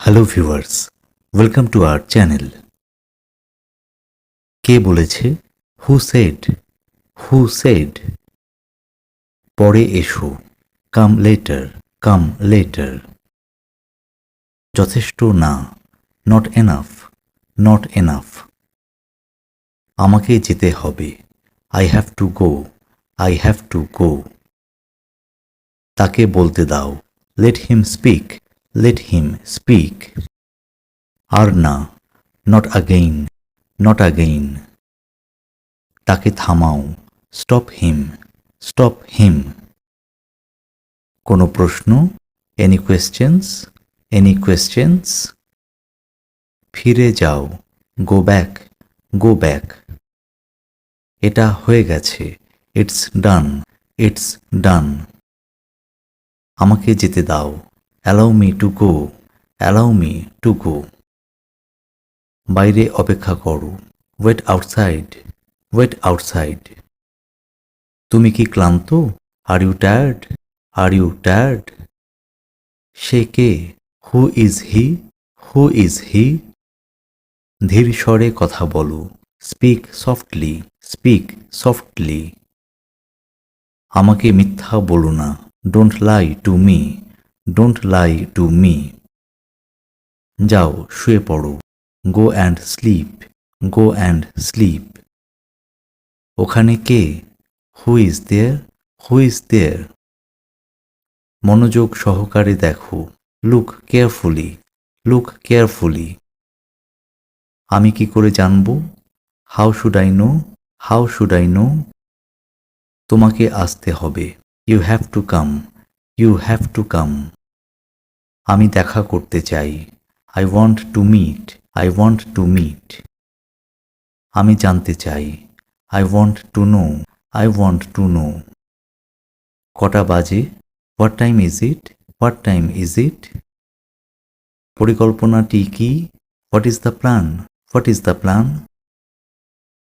Hello viewers, welcome to our channel. কে বলেছে? Who said? Who said? পরে এসো, কাম লেটার, কাম লেটার। যথেষ্ট না, নট এনাফ, নট এনাফ। আমাকে যেতে হবে, I have to go, I have to go. তাকে বলতে দাও, let him speak, let him speak. আর না, নট আগেইন, নট আগেইন। তাকে থামাও, স্টপ হিম, স্টপ হিম। কোনো প্রশ্ন? Any questions, any questions. ফিরে যাও, গো ব্যাক, গো ব্যাক। এটা হয়ে গেছে, ইটস ডান, ইটস ডান। আমাকে যেতে দাও, allow me to go, allow me to go. বাইরে অপেক্ষা করো, ওয়েট আউটসাইড, ওয়েট আউটসাইড। তুমি কি ক্লান্ত? Are you tired, are you tired? সে কে? Who is he, who is he? ধীর স্বরে কথা বলো, স্পিক সফটলি, স্পিক সফটলি। আমাকে মিথ্যা বলো না, don't lie to me, don't lie to me. যাও শুয়ে পড়ো, go and sleep, go and sleep. ওখানে কে? Who is there, who is there? মনোযোগ সহকারে দেখো, লুক কেয়ারফুলি, লুক কেয়ারফুলি। আমি কি করে জানব? How should I know, how should I know? তোমাকে আসতে হবে, you have to come, you have to come. আমি দেখা করতে চাই, I want to meet, I want to meet. আমি জানতে চাই, I want to know, I want to know. কটা বাজে? What time is it, what time is it? পরিকল্পনাটি কি? What is the plan, what is the plan?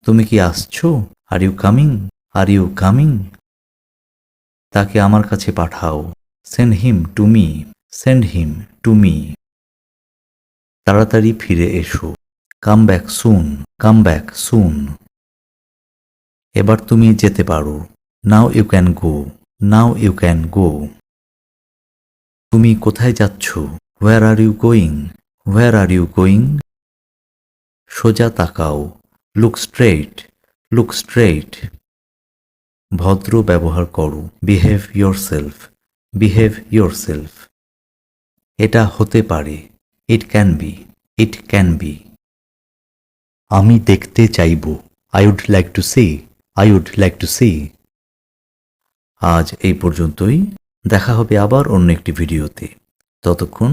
তুমি কি আসছো? আর you coming, are you coming? তাকে আমার কাছে পাঠাও, send him to me, send him to me. তাড়াতাড়ি ফিরে এসো, come back soon, come back soon. এবার তুমি যেতে পারো, now you can go, now you can go. তুমি কোথায় যাচ্ছ? Where are you going, where are you going? সোজা তাকাও, লুক স্ট্রেইট, লুক স্ট্রেইট। ভদ্র ব্যবহার করো, বিহেভ ইয়োরসেলফ, বিহেভ ইয়োরসেলফ। এটা হতে পারে, it can be, it can be. আমি দেখতে চাইব, I would like to see, I would like to see. আজ এই পর্যন্তই, দেখা হবে আবার অন্য একটি ভিডিওতে। ততক্ষণ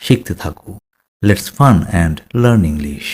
শিখতে থাকো। Let's fun and learn English.